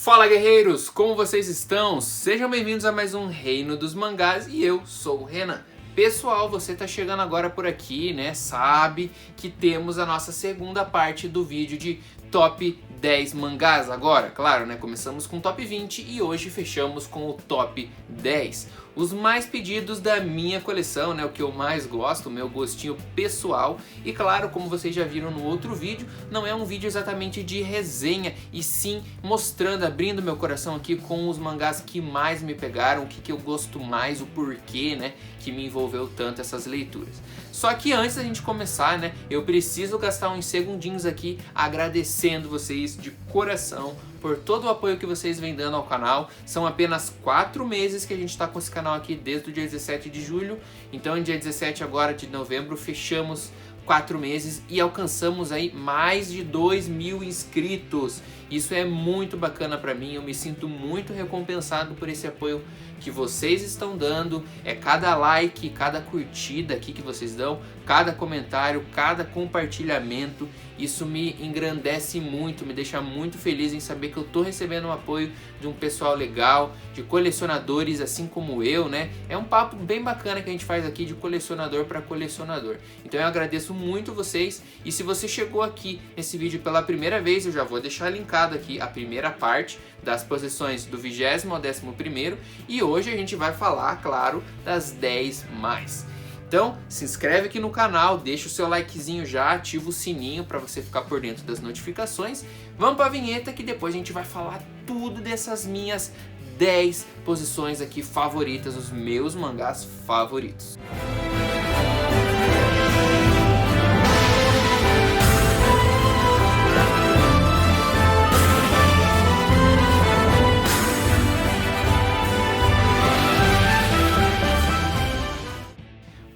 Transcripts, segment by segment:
Fala guerreiros, como vocês estão? Sejam bem-vindos a mais um Reino dos Mangás e eu sou o Renan. Pessoal, você tá chegando agora por aqui, né? Sabe que temos a nossa segunda parte do vídeo de Top 10 mangás agora, claro, né? Começamos com o Top 20 e hoje fechamos com o Top 10. Os mais pedidos da minha coleção, né? O que eu mais gosto, o meu gostinho pessoal. E claro, como vocês já viram no outro vídeo, não é um vídeo exatamente de resenha, e sim mostrando, abrindo meu coração aqui com os mangás que mais me pegaram, o que eu gosto mais, o porquê, né? Que me envolveu tanto essas leituras. Só que antes da gente começar, né? Eu preciso gastar uns segundinhos aqui agradecendo vocês de coração por todo o apoio que vocês vêm dando ao canal. São apenas 4 meses que a gente está com esse canal aqui desde o dia 17 de julho. Então, em dia 17 agora de novembro, fechamos 4 meses e alcançamos aí mais de 2.000 inscritos. Isso é muito bacana para mim, eu me sinto muito recompensado por esse apoio que vocês estão dando. É cada like, cada curtida aqui que vocês dão, cada comentário, cada compartilhamento. Isso me engrandece muito, me deixa muito feliz em saber que eu tô recebendo o apoio de um pessoal legal, de colecionadores assim como eu, né? É um papo bem bacana que a gente faz aqui de colecionador para colecionador. Então eu agradeço muito vocês, e se você chegou aqui nesse vídeo pela primeira vez, eu já vou deixar linkado aqui a primeira parte das posições do 20º ao 11º, e hoje a gente vai falar, claro, das 10 mais. Então, se inscreve aqui no canal, deixa o seu likezinho já, ativa o sininho para você ficar por dentro das notificações. Vamos para a vinheta que depois a gente vai falar tudo dessas minhas 10 posições aqui favoritas, os meus mangás favoritos.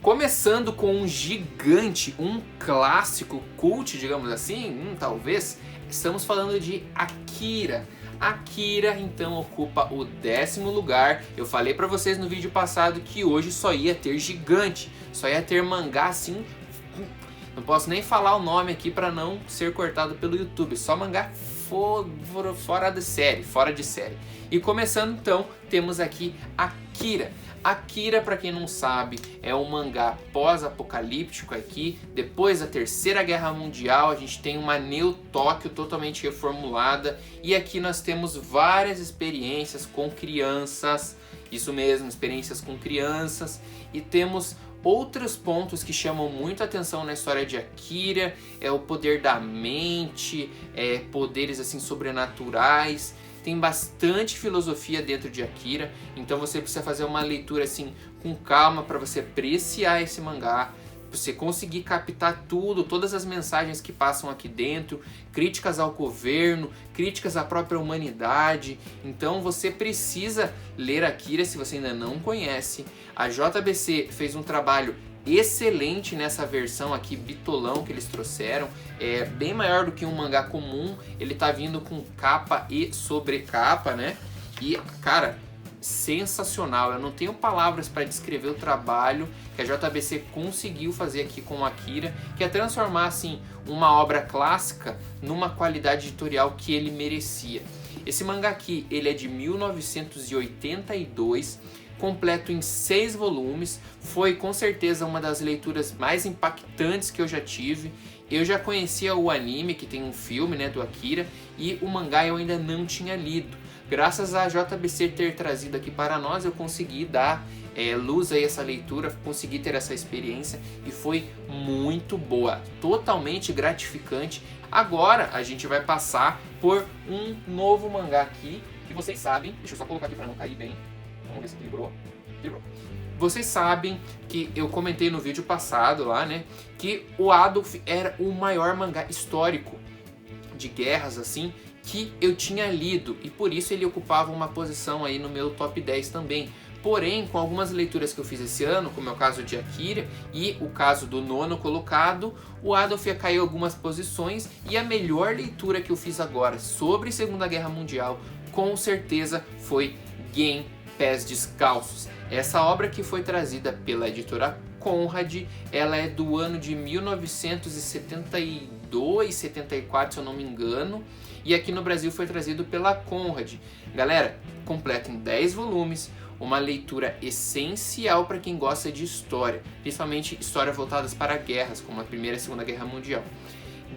Começando com um gigante, um clássico cult, digamos assim, talvez, estamos falando de Akira. Akira então ocupa o 10º lugar. Eu falei pra vocês no vídeo passado que hoje só ia ter gigante, só ia ter mangá assim, não posso nem falar o nome aqui pra não ser cortado pelo YouTube, só mangá fora de série. E começando então, temos aqui Akira. Akira, para quem não sabe, é um mangá pós-apocalíptico aqui. Depois da Terceira Guerra Mundial, a gente tem uma Neo Tóquio totalmente reformulada. E aqui nós temos várias experiências com crianças. Isso mesmo, experiências com crianças. E temos outros pontos que chamam muito atenção na história de Akira. É o poder da mente, poderes assim sobrenaturais. Tem bastante filosofia dentro de Akira, então você precisa fazer uma leitura assim com calma para você apreciar esse mangá, pra você conseguir captar tudo, todas as mensagens que passam aqui dentro, críticas ao governo, críticas à própria humanidade. Então você precisa ler Akira se você ainda não conhece. A JBC fez um trabalho excelente nessa versão aqui bitolão que eles trouxeram, é bem maior do que um mangá comum. Ele tá vindo com capa e sobrecapa, né? E cara, sensacional, eu não tenho palavras para descrever o trabalho que a JBC conseguiu fazer aqui com Akira, que é transformar assim uma obra clássica numa qualidade editorial que ele merecia. Esse mangá aqui, ele é de 1982, completo em 6 volumes, foi com certeza uma das leituras mais impactantes que eu já tive. Eu já conhecia o anime, que tem um filme, né, do Akira, e o mangá eu ainda não tinha lido. Graças a JBC ter trazido aqui para nós, eu consegui dar luz a essa leitura, consegui ter essa experiência e foi muito boa, totalmente gratificante. Agora a gente vai passar por um novo mangá aqui, que vocês sabem, deixa eu só colocar aqui para não cair bem. Vamos ver se equilibrou. Vocês sabem que eu comentei no vídeo passado lá, né, que o Adolf era o maior mangá histórico de guerras assim que eu tinha lido, e por isso ele ocupava uma posição aí no meu top 10 também. Porém, com algumas leituras que eu fiz esse ano, como é o caso de Akira e o caso do 9º colocado, o Adolf caiu algumas posições, e a melhor leitura que eu fiz agora sobre Segunda Guerra Mundial, com certeza foi Gen Pés Descalços. Essa obra que foi trazida pela editora Conrad, ela é do ano de 1972, 72,74, se eu não me engano. E aqui no Brasil foi trazido pela Conrad. Galera, completo em 10 volumes, uma leitura essencial para quem gosta de história, principalmente histórias voltadas para guerras, como a Primeira e Segunda Guerra Mundial.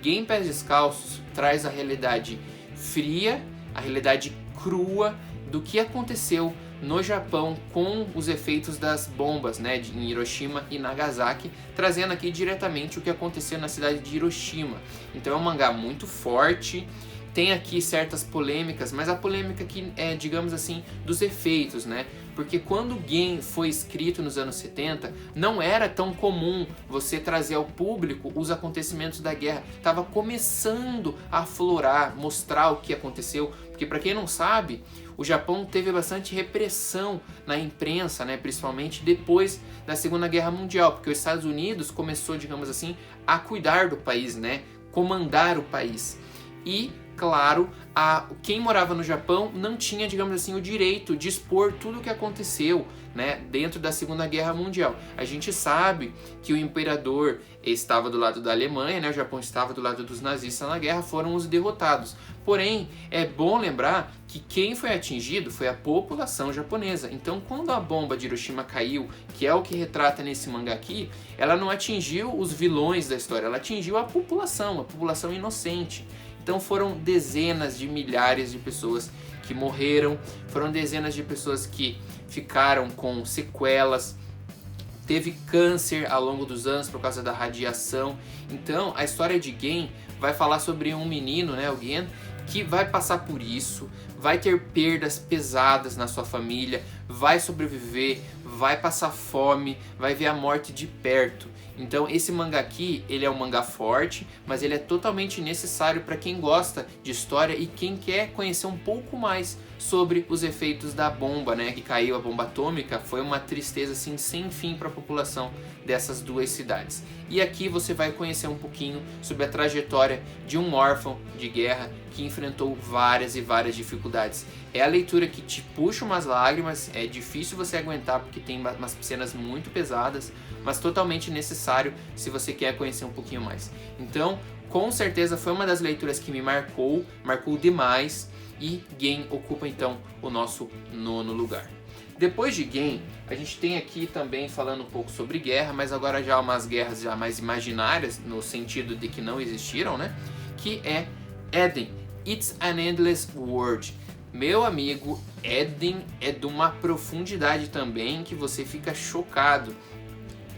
Guia em Pés Descalços traz a realidade fria, a realidade crua do que aconteceu no Japão com os efeitos das bombas, né, em Hiroshima e Nagasaki, trazendo aqui diretamente o que aconteceu na cidade de Hiroshima. Então é um mangá muito forte, tem aqui certas polêmicas, mas a polêmica aqui é, digamos assim, dos efeitos, né? Porque quando o Gen foi escrito nos anos 70, não era tão comum você trazer ao público os acontecimentos da guerra. Estava começando a aflorar, mostrar o que aconteceu. Porque para quem não sabe, o Japão teve bastante repressão na imprensa, né? Principalmente depois da Segunda Guerra Mundial. Porque os Estados Unidos começou, digamos assim, a cuidar do país, né? Comandar o país. E, claro, quem morava no Japão não tinha, digamos assim, o direito de expor tudo o que aconteceu, né, dentro da Segunda Guerra Mundial. A gente sabe que o imperador estava do lado da Alemanha, né, o Japão estava do lado dos nazistas na guerra, foram os derrotados. Porém, é bom lembrar que quem foi atingido foi a população japonesa. Então, quando a bomba de Hiroshima caiu, que é o que retrata nesse mangá aqui, ela não atingiu os vilões da história, ela atingiu a população inocente. Então foram dezenas de milhares de pessoas que morreram, foram dezenas de pessoas que ficaram com sequelas, teve câncer ao longo dos anos por causa da radiação. Então a história de Gen vai falar sobre um menino, né, o Gen, que vai passar por isso, vai ter perdas pesadas na sua família, vai sobreviver, vai passar fome, vai ver a morte de perto. Então esse mangá aqui, ele é um mangá forte, mas ele é totalmente necessário para quem gosta de história e quem quer conhecer um pouco mais sobre os efeitos da bomba, né, que caiu, a bomba atômica. Foi uma tristeza assim sem fim para a população dessas duas cidades. E aqui você vai conhecer um pouquinho sobre a trajetória de um órfão de guerra que enfrentou várias e várias dificuldades. É a leitura que te puxa umas lágrimas, é difícil você aguentar porque tem umas cenas muito pesadas, mas totalmente necessário se você quer conhecer um pouquinho mais. Então, com certeza foi uma das leituras que me marcou demais, e Gen ocupa então o nosso 9º lugar. Depois de Gen, a gente tem aqui também falando um pouco sobre guerra, mas agora já umas guerras já mais imaginárias, no sentido de que não existiram, né? Que é Eden, It's an Endless World. Meu amigo, Eden é de uma profundidade também que você fica chocado.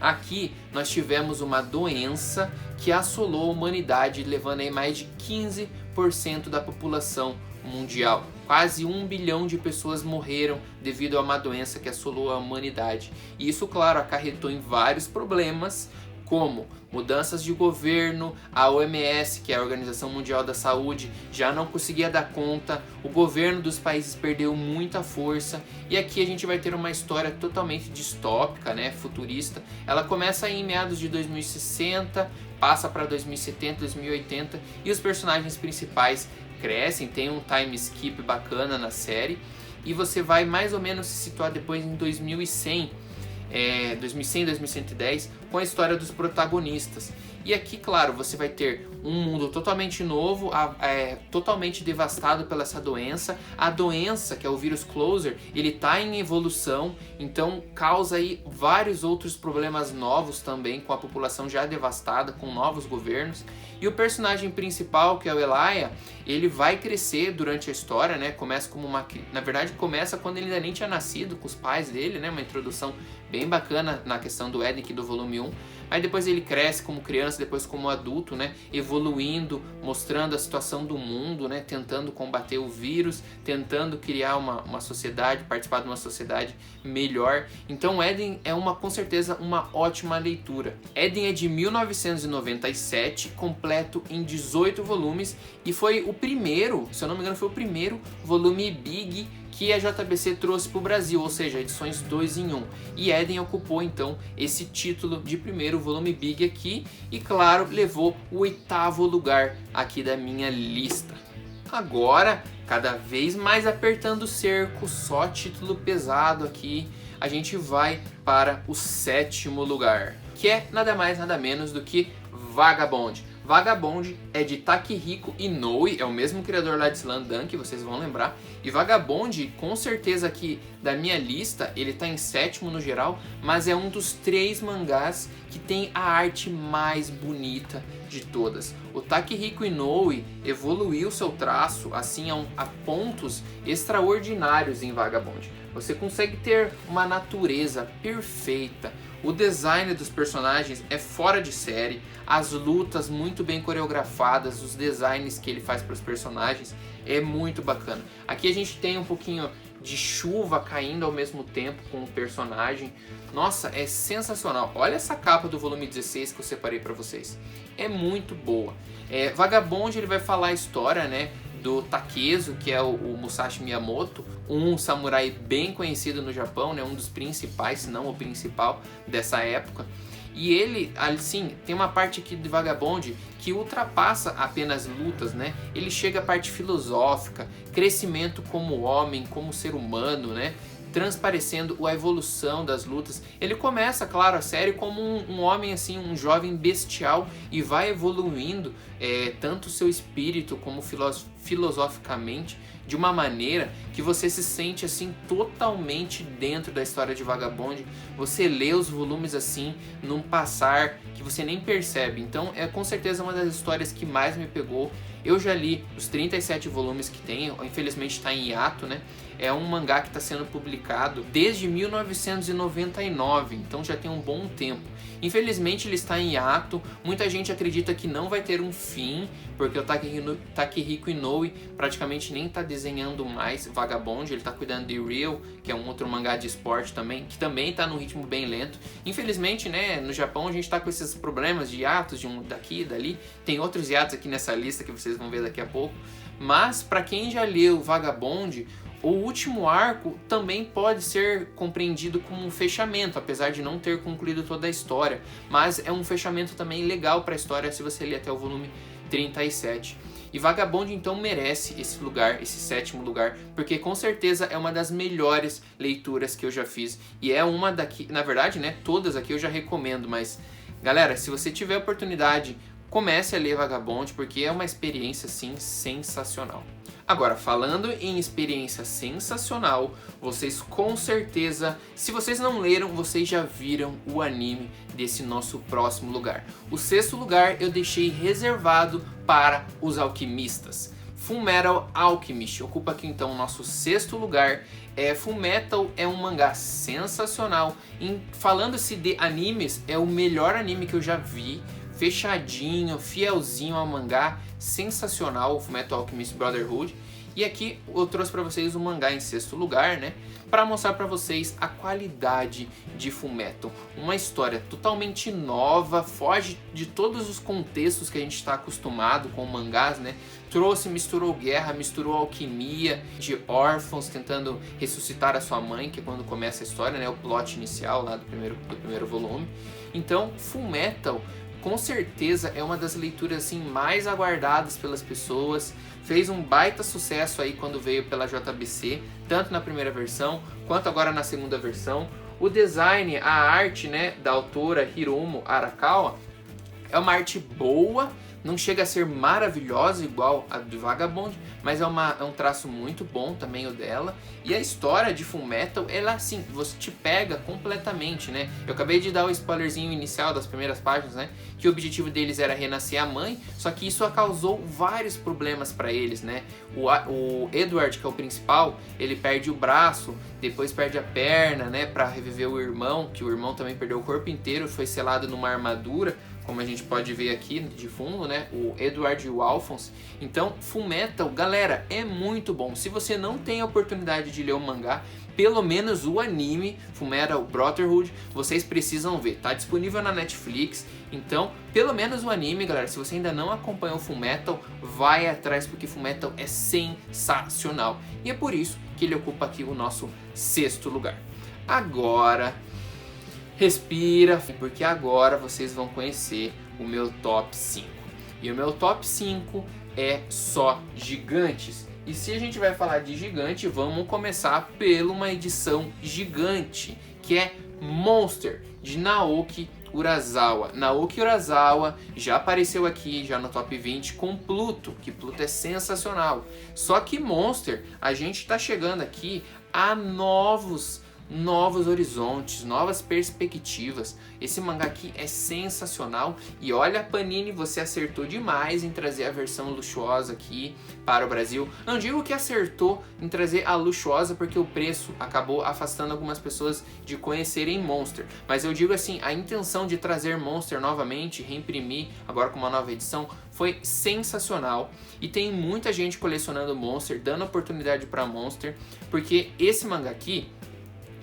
Aqui nós tivemos uma doença que assolou a humanidade, levando aí mais de 15% da população mundial. Quase 1 bilhão de pessoas morreram devido a uma doença que assolou a humanidade. E isso, claro, acarretou em vários problemas, como mudanças de governo, a OMS, que é a Organização Mundial da Saúde, já não conseguia dar conta, o governo dos países perdeu muita força, e aqui a gente vai ter uma história totalmente distópica, né, futurista. Ela começa aí em meados de 2060, passa para 2070, 2080, e os personagens principais crescem, tem um time skip bacana na série, e você vai mais ou menos se situar depois em 2100, 2110, com a história dos protagonistas. E aqui, claro, você vai ter um mundo totalmente novo, totalmente devastado pela essa doença. A doença, que é o vírus Closer, ele está em evolução, então causa aí vários outros problemas novos também, com a população já devastada, com novos governos. E o personagem principal, que é o Elijah, ele vai crescer durante a história, né? Começa como na verdade, começa quando ele ainda nem tinha nascido, com os pais dele, né? Uma introdução bem bacana na questão do Eden, do volume 1. Aí depois ele cresce como criança, depois como adulto, né? Evoluindo, mostrando a situação do mundo, né? Tentando combater o vírus, tentando criar uma sociedade, participar de uma sociedade melhor. Então Eden é com certeza uma ótima leitura. Eden é de 1997, completo em 18 volumes, e foi o primeiro, se eu não me engano, foi o primeiro volume Big que a JBC trouxe para o Brasil, ou seja, edições 2 em 1. E Eden ocupou então esse título de primeiro volume Big aqui, e claro, levou o 8º lugar aqui da minha lista. Agora, cada vez mais apertando o cerco, só título pesado aqui, a gente vai para o 7º lugar, que é nada mais nada menos do que Vagabond. Vagabond é de Takehiko Inoue, é o mesmo criador lá de Slam Dunk, vocês vão lembrar. E Vagabond, com certeza aqui da minha lista, ele tá em 7º no geral, mas é um dos 3 mangás que tem a arte mais bonita de todas. O Takehiko Inoue evoluiu seu traço assim a pontos extraordinários em Vagabond. Você consegue ter uma natureza perfeita, o design dos personagens é fora de série, as lutas muito bem coreografadas, os designs que ele faz para os personagens é muito bacana. Aqui a gente tem um pouquinho de chuva caindo ao mesmo tempo com o personagem. Nossa, é sensacional. Olha essa capa do volume 16 que eu separei para vocês. É muito boa. Vagabond, ele vai falar a história, né, do Takezo, que é o Musashi Miyamoto, um samurai bem conhecido no Japão, né, um dos principais, se não o principal dessa época. E ele, assim, tem uma parte aqui de Vagabond que ultrapassa apenas lutas, né? Ele chega à parte filosófica, crescimento como homem, como ser humano, né? Transparecendo a evolução das lutas. Ele começa, claro, a série como um homem assim, um jovem bestial, e vai evoluindo tanto seu espírito como filosoficamente, de uma maneira que você se sente assim totalmente dentro da história de Vagabond. Você lê os volumes assim num passar que você nem percebe. Então é com certeza uma das histórias que mais me pegou. Eu já li os 37 volumes que tem, infelizmente está em hiato, né? É um mangá que está sendo publicado desde 1999, então já tem um bom tempo. Infelizmente ele está em hiato, muita gente acredita que não vai ter um fim, porque o Takehiko Inoue praticamente nem está desenhando mais Vagabond, ele está cuidando de Real, que é um outro mangá de esporte também, que também está num ritmo bem lento. Infelizmente, né, no Japão a gente está com esses problemas de hiatos, de um daqui e dali, tem outros hiatos aqui nessa lista que vocês vão ver daqui a pouco, mas para quem já leu Vagabond, o último arco também pode ser compreendido como um fechamento, apesar de não ter concluído toda a história, mas é um fechamento também legal para a história se você ler até o volume 37. E Vagabond então merece esse lugar, esse 7º lugar, porque com certeza é uma das melhores leituras que eu já fiz, e é uma daqui, na verdade, né, todas aqui eu já recomendo, mas galera, se você tiver oportunidade, comece a ler Vagabond, porque é uma experiência assim sensacional. Agora, falando em experiência sensacional, vocês com certeza, se vocês não leram, vocês já viram o anime desse nosso próximo lugar. O 6º lugar eu deixei reservado para os alquimistas. Fullmetal Alchemist ocupa aqui então o nosso 6º lugar. Fullmetal é um mangá sensacional. Falando-se de animes, é o melhor anime que eu já vi. Fechadinho, fielzinho ao mangá, sensacional, o Fullmetal Alchemist Brotherhood. E aqui eu trouxe para vocês o mangá em 6º lugar, né, para mostrar para vocês a qualidade de Fullmetal. Uma história totalmente nova, foge de todos os contextos que a gente está acostumado com mangás, né? Misturou guerra, misturou alquimia, de órfãos tentando ressuscitar a sua mãe, que é quando começa a história, né, o plot inicial lá do primeiro volume. Então, Fullmetal com certeza é uma das leituras assim mais aguardadas pelas pessoas. Fez um baita sucesso aí quando veio pela JBC, tanto na primeira versão quanto agora na segunda versão. O design, a arte, né, da autora Hiromu Arakawa é uma arte boa, não chega a ser maravilhosa igual a de Vagabond, mas é um traço muito bom também o dela. E a história de Fullmetal, ela assim, você te pega completamente, né? Eu acabei de dar o spoilerzinho inicial das primeiras páginas, né? Que o objetivo deles era renascer a mãe, só que isso causou vários problemas para eles, né? O Edward, que é o principal, ele perde o braço, depois perde a perna, né? Para reviver o irmão, que o irmão também perdeu o corpo inteiro, foi selado numa armadura, como a gente pode ver aqui de fundo, né? O Edward e o Alphonse. Então, Fullmetal, galera, é muito bom. Se você não tem a oportunidade de ler o mangá, pelo menos o anime, Fullmetal Brotherhood, vocês precisam ver. Tá disponível na Netflix. Então, pelo menos o anime, galera, se você ainda não acompanhou Fullmetal, vai atrás, porque Fullmetal é sensacional. E é por isso que ele ocupa aqui o nosso 6º lugar. Agora, respira, porque agora vocês vão conhecer o meu top 5. E o meu top 5 é só gigantes. E se a gente vai falar de gigante, vamos começar pela uma edição gigante, que é Monster, de Naoki Urasawa. Naoki Urasawa já apareceu aqui, já no top 20, com Pluto, que Pluto é sensacional. Só que Monster, a gente tá chegando aqui a novos horizontes, novas perspectivas. Esse mangá aqui é sensacional e olha, Panini, você acertou demais em trazer a versão luxuosa aqui para o Brasil. Não digo que acertou em trazer a luxuosa porque o preço acabou afastando algumas pessoas de conhecerem Monster, mas eu digo assim, a intenção de trazer Monster novamente, reimprimir agora com uma nova edição, foi sensacional e tem muita gente colecionando Monster, dando oportunidade para Monster, porque esse mangá aqui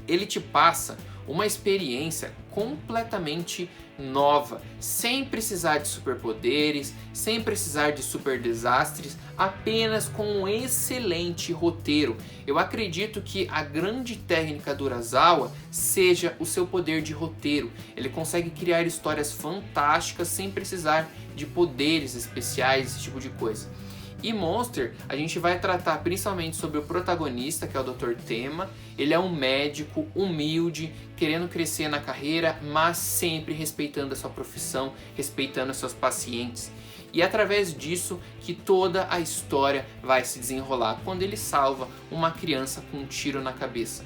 ele te passa uma experiência completamente nova, sem precisar de superpoderes, sem precisar de super desastres, apenas com um excelente roteiro. Eu acredito que a grande técnica do Urasawa seja o seu poder de roteiro. Ele consegue criar histórias fantásticas sem precisar de poderes especiais, esse tipo de coisa. E Monster, a gente vai tratar principalmente sobre o protagonista, que é o Dr. Tema. Ele é um médico humilde, querendo crescer na carreira, mas sempre respeitando a sua profissão, respeitando os seus pacientes. E é através disso que toda a história vai se desenrolar, quando ele salva uma criança com um tiro na cabeça.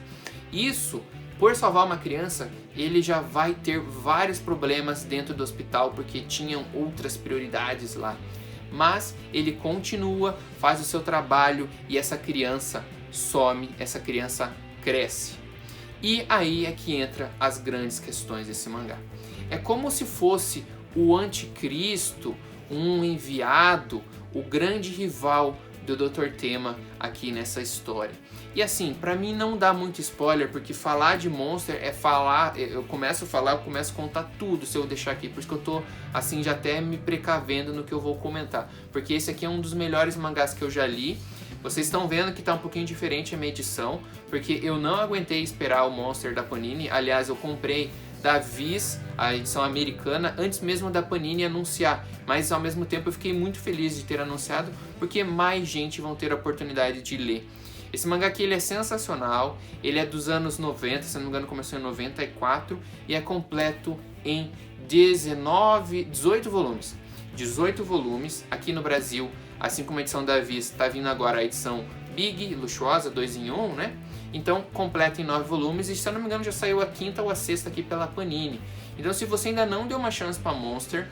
Isso, por salvar uma criança, ele já vai ter vários problemas dentro do hospital, porque tinham outras prioridades lá. Mas ele continua, faz o seu trabalho e essa criança some, essa criança cresce. E aí é que entra as grandes questões desse mangá. É como se fosse o anticristo, um enviado, o grande rival do Dr. Tema aqui nessa história. E assim, pra mim não dá muito spoiler, porque falar de Monster é falar, eu começo a contar tudo se eu deixar aqui, por isso que eu tô assim já até me precavendo no que eu vou comentar, porque esse aqui é um dos melhores mangás que eu já li. Vocês estão vendo que tá um pouquinho diferente a minha edição, porque eu não aguentei esperar o Monster da Panini. Aliás, eu comprei da Viz, a edição americana, antes mesmo da Panini anunciar, mas ao mesmo tempo eu fiquei muito feliz de ter anunciado, porque mais gente vão ter a oportunidade de ler. Esse mangá aqui ele é sensacional, ele é dos anos 90, se não me engano começou em 94, e é completo em 18 volumes. 18 volumes, aqui no Brasil, assim como a edição da Viz, está vindo agora a edição Big, luxuosa, 2 em 1, né? Então, completa em 9 volumes, e se eu não me engano já saiu a 5ª ou a 6ª aqui pela Panini. Então, se você ainda não deu uma chance para Monster,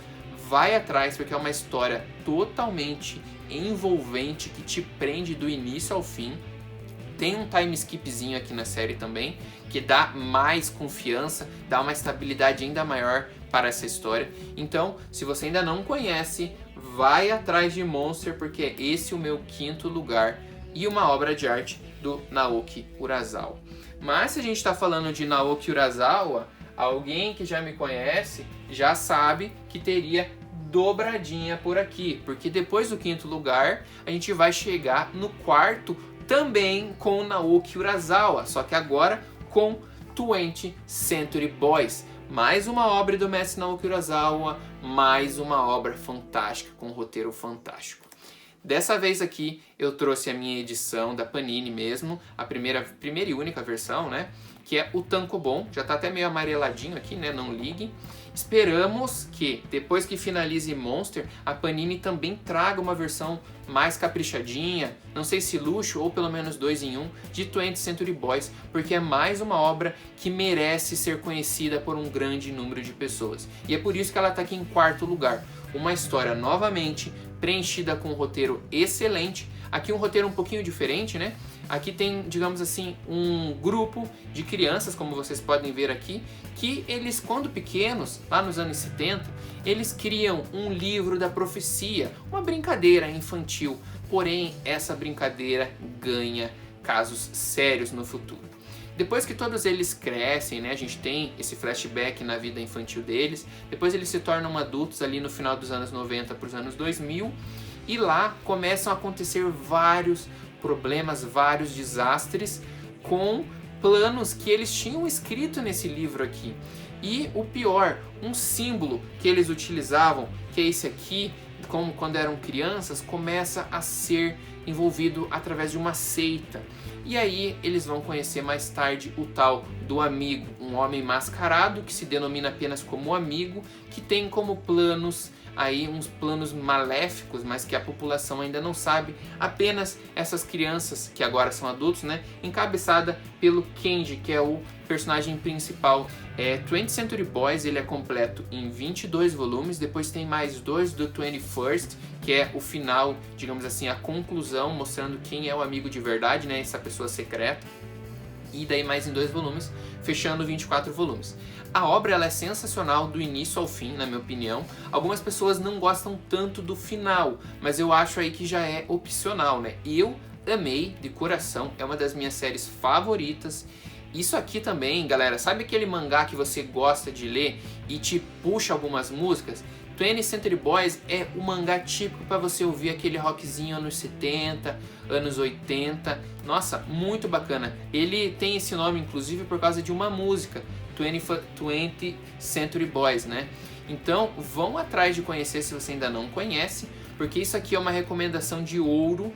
vai atrás, porque é uma história totalmente envolvente, que te prende do início ao fim. Tem um time skipzinho aqui na série também, que dá mais confiança, dá uma estabilidade ainda maior para essa história. Então, se você ainda não conhece, vai atrás de Monster, porque é esse o meu 5º lugar e uma obra de arte do Naoki Urasawa. Mas se a gente está falando de Naoki Urasawa, alguém que já me conhece já sabe que teria dobradinha por aqui, porque depois do 5º lugar a gente vai chegar no 4º também com Naoki Urasawa, só que agora com 20th Century Boys. Mais uma obra do mestre Naoki Urasawa, mais uma obra fantástica, com um roteiro fantástico. Dessa vez aqui eu trouxe a minha edição da Panini mesmo, a primeira e única versão, né? Que é o Tankobon, já tá até meio amareladinho aqui, né? Não liguem. Esperamos que, depois que finalize Monster, a Panini também traga uma versão mais caprichadinha, não sei se luxo ou pelo menos 2 em 1, de 20th Century Boys, porque é mais uma obra que merece ser conhecida por um grande número de pessoas. E é por isso que ela está aqui em 4º lugar. Uma história novamente preenchida com um roteiro excelente. Aqui um roteiro um pouquinho diferente, né? Aqui tem, digamos assim, um grupo de crianças, como vocês podem ver aqui, que eles, quando pequenos, lá nos anos 70, eles criam um livro da profecia, uma brincadeira infantil. Porém, essa brincadeira ganha casos sérios no futuro. Depois que todos eles crescem, né, a gente tem esse flashback na vida infantil deles, depois eles se tornam adultos ali no final dos anos 90 para os anos 2000, e lá começam a acontecer vários problemas, vários desastres com planos que eles tinham escrito nesse livro aqui. E o pior, um símbolo que eles utilizavam, que é esse aqui, como quando eram crianças, começa a ser envolvido através de uma seita. E aí eles vão conhecer mais tarde o tal do amigo, um homem mascarado que se denomina apenas como amigo, que tem como planos aí uns planos maléficos, mas que a população ainda não sabe. Apenas essas crianças, que agora são adultos, né, encabeçada pelo Kenji, que é o personagem principal. 20th Century Boys, ele é completo em 22 volumes, depois tem mais 2 do 21st, que é o final, digamos assim, a conclusão, mostrando quem é o amigo de verdade, né, essa pessoa secreta. E daí mais em 2 volumes, fechando 24 volumes. A obra ela é sensacional do início ao fim, na minha opinião. Algumas pessoas não gostam tanto do final, mas eu acho aí que já é opcional, né? Eu amei de coração, é uma das minhas séries favoritas. Isso aqui também, galera, sabe aquele mangá que você gosta de ler e te puxa algumas músicas? 20th Century Boys é o mangá típico para você ouvir aquele rockzinho anos 70, anos 80. Nossa, muito bacana. Ele tem esse nome inclusive por causa de uma música, 20th Century Boys, né? Então vão atrás de conhecer se você ainda não conhece, porque isso aqui é uma recomendação de ouro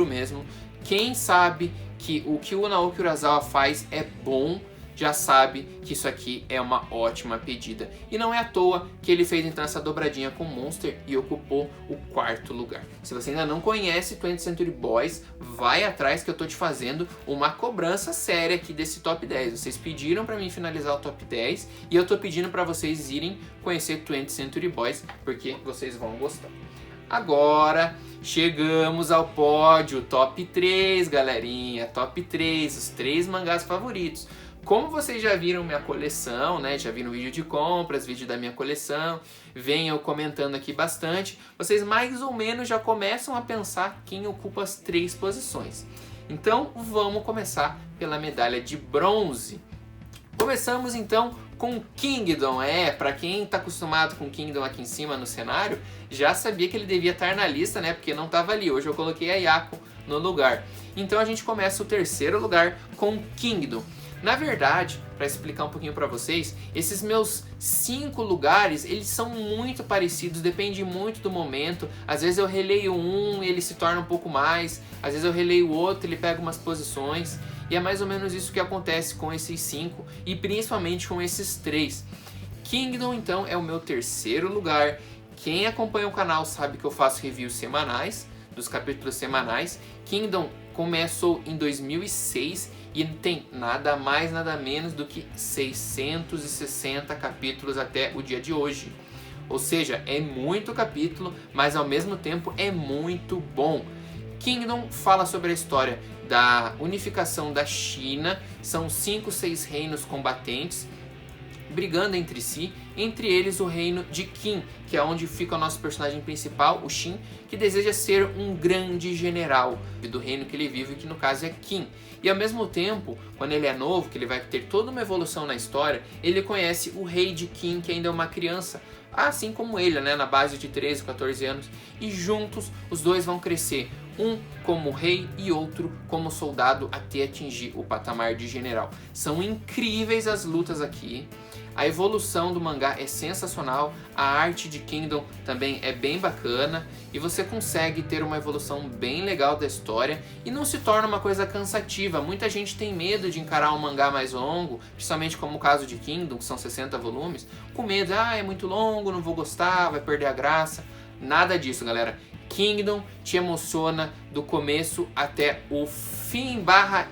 mesmo. Quem sabe que o que o Naoki Urasawa faz é bom, já sabe que isso aqui é uma ótima pedida. E não é à toa que ele fez então essa dobradinha com Monster e ocupou o 4º lugar. Se você ainda não conhece 20th Century Boys, vai atrás que eu tô te fazendo uma cobrança séria aqui desse top 10. Vocês pediram para mim finalizar o top 10 e eu tô pedindo para vocês irem conhecer 20th Century Boys, porque vocês vão gostar. Agora chegamos ao pódio, top 3, galerinha, top 3, os 3 mangás favoritos. Como vocês já viram minha coleção, né? Já viram vídeo de compras, vídeo da minha coleção, vem eu comentando aqui bastante, vocês mais ou menos já começam a pensar quem ocupa as 3 posições. Então vamos começar pela medalha de bronze. Começamos então com Kingdom. Para quem está acostumado com Kingdom aqui em cima no cenário, já sabia que ele devia estar na lista, né? Porque não estava ali. Hoje eu coloquei a Yako no lugar. Então a gente começa o 3º lugar com Kingdom. Na verdade, para explicar um pouquinho para vocês, esses meus 5 lugares, eles são muito parecidos, depende muito do momento. Às vezes eu releio um e ele se torna um pouco mais, às vezes eu releio o outro, ele pega umas posições. E é mais ou menos isso que acontece com esses 5 e principalmente com esses 3. Kingdom, então, é o meu 3º lugar. Quem acompanha o canal sabe que eu faço reviews semanais, dos capítulos semanais. Kingdom começou em 2006 e tem nada mais, nada menos do que 660 capítulos até o dia de hoje. Ou seja, é muito capítulo, mas ao mesmo tempo é muito bom. Kingdom fala sobre a história da unificação da China. São 5, 6 reinos combatentes brigando entre si, entre eles o reino de Qin, que é onde fica o nosso personagem principal, o Shin, que deseja ser um grande general do reino que ele vive, que no caso é Qin. E ao mesmo tempo, quando ele é novo, que ele vai ter toda uma evolução na história, ele conhece o rei de Qin, que ainda é uma criança, assim como ele, né, na base de 13, 14 anos, e juntos os dois vão crescer, um como rei e outro como soldado até atingir o patamar de general. São incríveis as lutas aqui. A evolução do mangá é sensacional, a arte de Kingdom também é bem bacana e você consegue ter uma evolução bem legal da história e não se torna uma coisa cansativa. Muita gente tem medo de encarar um mangá mais longo, principalmente como o caso de Kingdom, que são 60 volumes, com medo, é muito longo, não vou gostar, vai perder a graça. Nada disso, galera. Kingdom te emociona do começo até o fim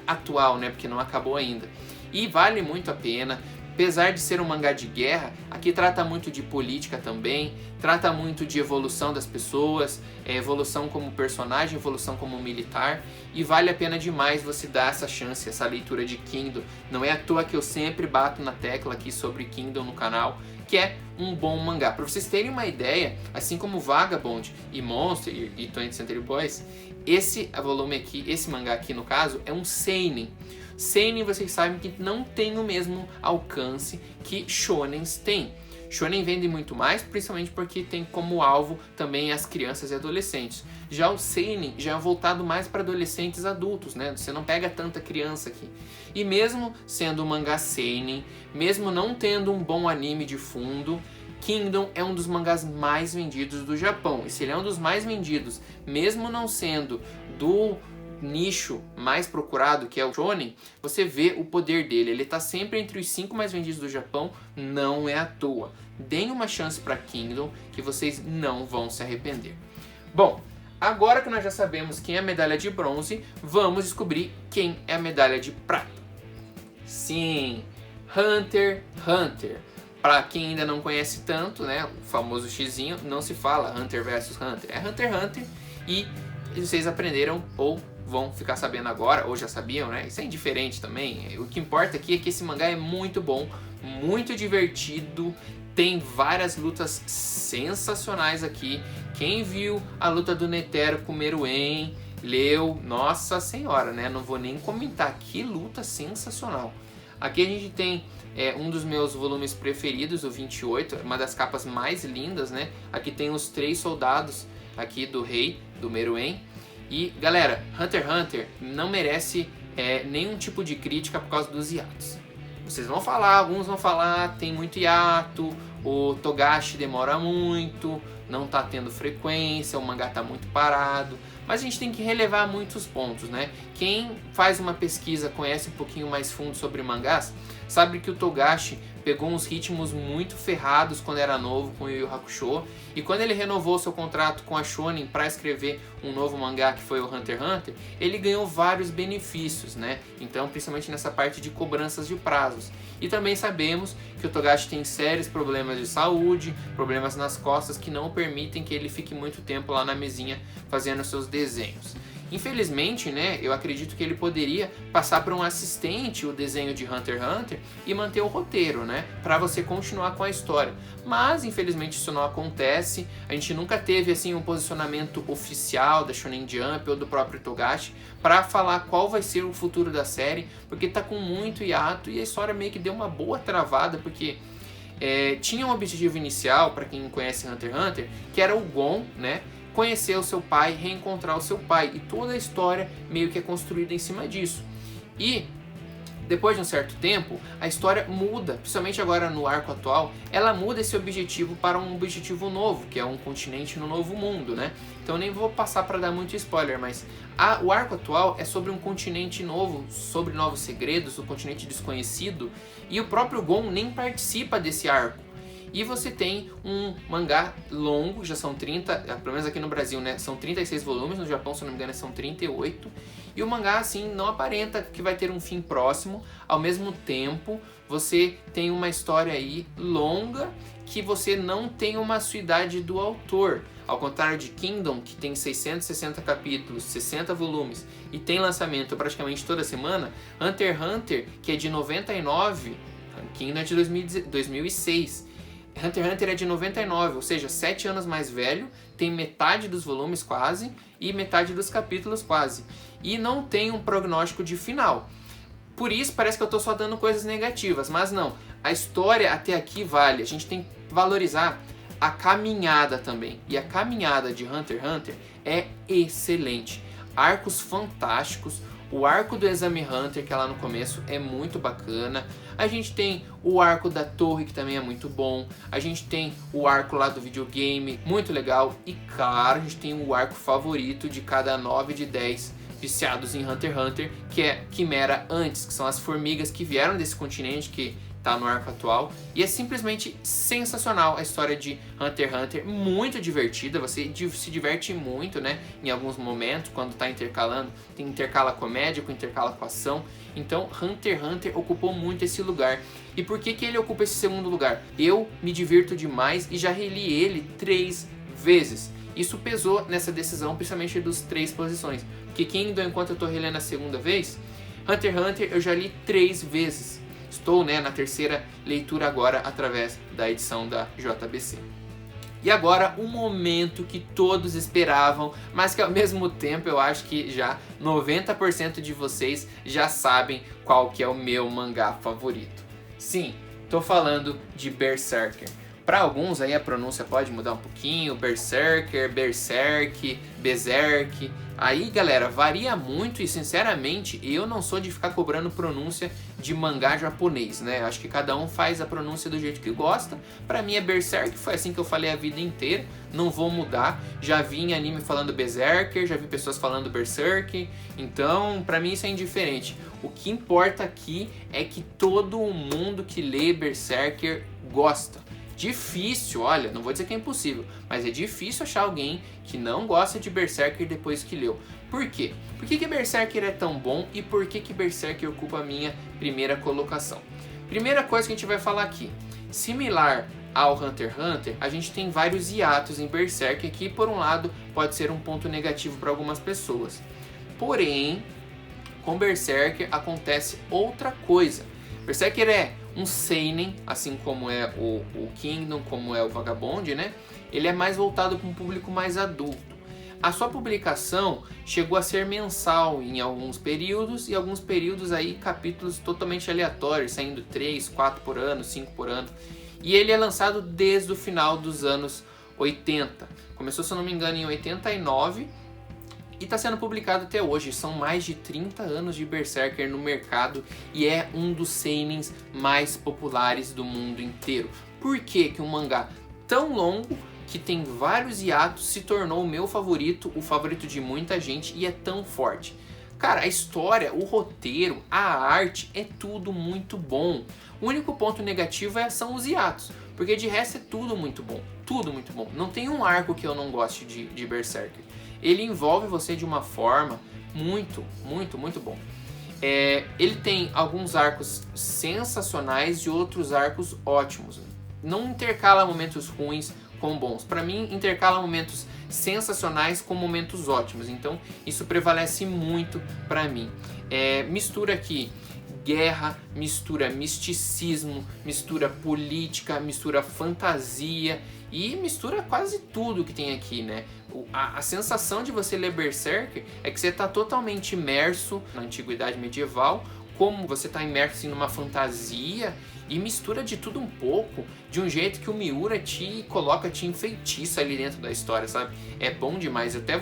atual, né? Porque não acabou ainda. E vale muito a pena. Apesar de ser um mangá de guerra, aqui trata muito de política também, trata muito de evolução das pessoas, evolução como personagem, evolução como militar, e vale a pena demais você dar essa chance, essa leitura de Kingdom. Não é à toa que eu sempre bato na tecla aqui sobre Kingdom no canal, que é um bom mangá. Para vocês terem uma ideia, assim como Vagabond e Monster e 20th Century Boys, esse volume aqui, esse mangá aqui no caso, é um seinen. Seinen, vocês sabem que não tem o mesmo alcance que shonens têm. Shonen vende muito mais, principalmente porque tem como alvo também as crianças e adolescentes. Já o seinen já é voltado mais para adolescentes adultos, né? Você não pega tanta criança aqui. E mesmo sendo um mangá seinen, mesmo não tendo um bom anime de fundo, Kingdom é um dos mangás mais vendidos do Japão. E se ele é um dos mais vendidos, mesmo não sendo do nicho mais procurado, que é o shonen, você vê o poder dele. Ele tá sempre entre os 5 mais vendidos do Japão, não é à toa. Deem uma chance para Kingdom, que vocês não vão se arrepender. Bom, agora que nós já sabemos quem é a medalha de bronze, vamos descobrir quem é a medalha de prata. Sim, Hunter x Hunter. Para quem ainda não conhece tanto, né, o famoso xizinho, não se fala Hunter versus Hunter, é Hunter x Hunter, e vocês aprenderam ou vão ficar sabendo agora, ou já sabiam, né? Isso é indiferente também. O que importa aqui é que esse mangá é muito bom, muito divertido, tem várias lutas sensacionais aqui. Quem viu a luta do Netero com o Meruem, leu, nossa senhora, né? Não vou nem comentar, que luta sensacional. Aqui a gente tem um dos meus volumes preferidos, o 28, uma das capas mais lindas, né? Aqui tem os 3 soldados aqui do rei, do Meruem. E galera, Hunter x Hunter não merece nenhum tipo de crítica por causa dos hiatos. Vocês vão falar, alguns vão falar, tem muito hiato, o Togashi demora muito, não tá tendo frequência, o mangá tá muito parado. Mas a gente tem que relevar muitos pontos, né? Quem faz uma pesquisa, conhece um pouquinho mais fundo sobre mangás, sabe que o Togashi pegou uns ritmos muito ferrados quando era novo com o Yu Yu Hakusho, e quando ele renovou seu contrato com a Shonen para escrever um novo mangá que foi o Hunter x Hunter, ele ganhou vários benefícios, né? Então, principalmente nessa parte de cobranças de prazos. E também sabemos que o Togashi tem sérios problemas de saúde, problemas nas costas que não permitem que ele fique muito tempo lá na mesinha fazendo seus desenhos. Infelizmente, né, eu acredito que ele poderia passar para um assistente o desenho de Hunter x Hunter e manter o roteiro, né, para você continuar com a história. Mas, infelizmente, isso não acontece. A gente nunca teve assim um posicionamento oficial da Shonen Jump ou do próprio Togashi para falar qual vai ser o futuro da série, porque tá com muito hiato e a história meio que deu uma boa travada, porque tinha um objetivo inicial, para quem conhece Hunter x Hunter, que era o Gon, né, conhecer o seu pai, reencontrar o seu pai, e toda a história meio que é construída em cima disso. E depois de um certo tempo, a história muda, principalmente agora no arco atual, ela muda esse objetivo para um objetivo novo, que é um continente no novo mundo, né? Então eu nem vou passar para dar muito spoiler, mas o arco atual é sobre um continente novo, sobre novos segredos, um continente desconhecido, e o próprio Gon nem participa desse arco. E você tem um mangá longo, já são 30, pelo menos aqui no Brasil, né? São 36 volumes, no Japão, se não me engano, são 38. E o mangá, assim, não aparenta que vai ter um fim próximo. Ao mesmo tempo, você tem uma história aí longa que você não tem uma assiduidade do autor. Ao contrário de Kingdom, que tem 660 capítulos, 60 volumes e tem lançamento praticamente toda semana, Hunter x Hunter, que é de 99, Kingdom é de 2006. Hunter x Hunter é de 99, ou seja, 7 anos mais velho, tem metade dos volumes quase e metade dos capítulos quase. E não tem um prognóstico de final. Por isso parece que eu estou só dando coisas negativas, mas não. A história até aqui vale, a gente tem que valorizar a caminhada também. E a caminhada de Hunter x Hunter é excelente. Arcos fantásticos. O arco do Exame Hunter, que é lá no começo, é muito bacana. A gente tem o arco da torre, que também é muito bom. A gente tem o arco lá do videogame, muito legal. E claro, a gente tem o arco favorito de cada 9 de 10 viciados em Hunter x Hunter, que é Quimera Antes, que são as formigas que vieram desse continente, que tá no arco atual. E é simplesmente sensacional a história de Hunter x Hunter, muito divertida, você se diverte muito, né, em alguns momentos, quando tá intercalando, intercala comédia, intercala com ação. Então Hunter x Hunter ocupou muito esse lugar. E por que ele ocupa esse segundo lugar? Eu me divirto demais e já reli ele 3 vezes. Isso pesou nessa decisão, principalmente dos 3 posições. Porque Kingdom, enquanto eu tô relendo a segunda vez, Hunter x Hunter eu já li 3 vezes. Estou, né, na terceira leitura agora através da edição da JBC. E agora o momento que todos esperavam, mas que ao mesmo tempo eu acho que já 90% de vocês já sabem qual que é o meu mangá favorito. Sim, estou falando de Berserker. Para alguns aí a pronúncia pode mudar um pouquinho, Berserker, Berserk, Berserk, Aí, galera, varia muito e, sinceramente, eu não sou de ficar cobrando pronúncia de mangá japonês, né? Acho que cada um faz a pronúncia do jeito que gosta. Pra mim é Berserk, foi assim que eu falei a vida inteira, não vou mudar. Já vi em anime falando Berserker, já vi pessoas falando Berserk, então pra mim isso é indiferente. O que importa aqui é que todo mundo que lê Berserker gosta. Difícil, olha, não vou dizer que é impossível, mas é difícil achar alguém que não gosta de Berserker depois que leu. Por quê? Por que Berserker é tão bom e por que Berserker ocupa a minha primeira colocação? Primeira coisa que a gente vai falar aqui, similar ao Hunter x Hunter, a gente tem vários hiatos em Berserker que, por um lado, pode ser um ponto negativo para algumas pessoas. Porém, com Berserker acontece outra coisa. Berserker é um seinen, assim como é o Kingdom, como é o Vagabond, né? Ele é mais voltado para um público mais adulto. A sua publicação chegou a ser mensal em alguns períodos, e alguns períodos aí capítulos totalmente aleatórios, saindo 3, 4 por ano, 5 por ano. E ele é lançado desde o final dos anos 80. Começou, se eu não me engano, em 89 e está sendo publicado até hoje. São mais de 30 anos de Berserker no mercado e é um dos seinens mais populares do mundo inteiro. Por que um mangá tão longo, que tem vários hiatos, se tornou o meu favorito, o favorito de muita gente e é tão forte? Cara, a história, o roteiro, a arte, é tudo muito bom. O único ponto negativo são os hiatos, porque de resto é tudo muito bom. Tudo muito bom. Não tem um arco que eu não goste de Berserker. Ele envolve você de uma forma muito bom. Ele tem alguns arcos sensacionais e outros arcos ótimos. Não intercala momentos ruins com bons. Para mim, intercala momentos sensacionais com momentos ótimos. Então, isso prevalece muito para mim. Mistura aqui guerra, mistura misticismo, mistura política, mistura fantasia e mistura quase tudo que tem aqui, né? A sensação de você ler Berserker é que você está totalmente imerso na antiguidade medieval, como você está imerso assim, numa fantasia, e mistura de tudo um pouco, de um jeito que o Miura te enfeitiça ali dentro da história, sabe? É bom demais. Eu até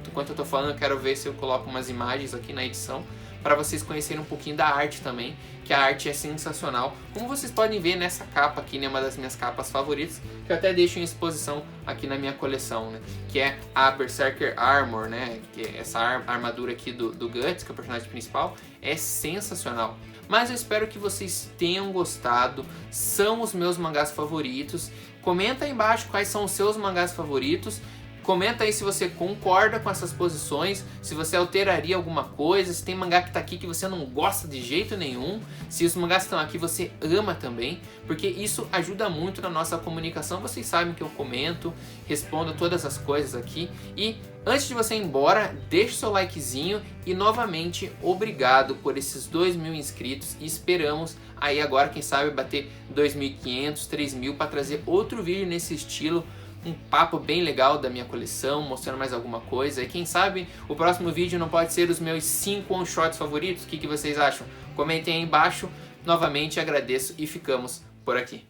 enquanto eu tô falando, eu quero ver se eu coloco umas imagens aqui na edição, para vocês conhecerem um pouquinho da arte também, que a arte é sensacional. Como vocês podem ver nessa capa aqui, né, uma das minhas capas favoritas, que eu até deixo em exposição aqui na minha coleção, né, que é a Berserker Armor, né, que é essa armadura aqui do Guts, que é o personagem principal, é sensacional. Mas eu espero que vocês tenham gostado, são os meus mangás favoritos. Comenta aí embaixo quais são os seus mangás favoritos. Comenta aí se você concorda com essas posições, se você alteraria alguma coisa, se tem mangá que tá aqui que você não gosta de jeito nenhum, se os mangás que estão aqui você ama também, porque isso ajuda muito na nossa comunicação. Vocês sabem que eu comento, respondo todas as coisas aqui. E antes de você ir embora, deixe seu likezinho e novamente obrigado por esses 2.000 inscritos e esperamos aí agora, quem sabe, bater 2.500, 3.000 para trazer outro vídeo nesse estilo, um papo bem legal da minha coleção, mostrando mais alguma coisa. E quem sabe o próximo vídeo não pode ser os meus 5 one-shots favoritos? O que vocês acham? Comentem aí embaixo. Novamente agradeço e ficamos por aqui.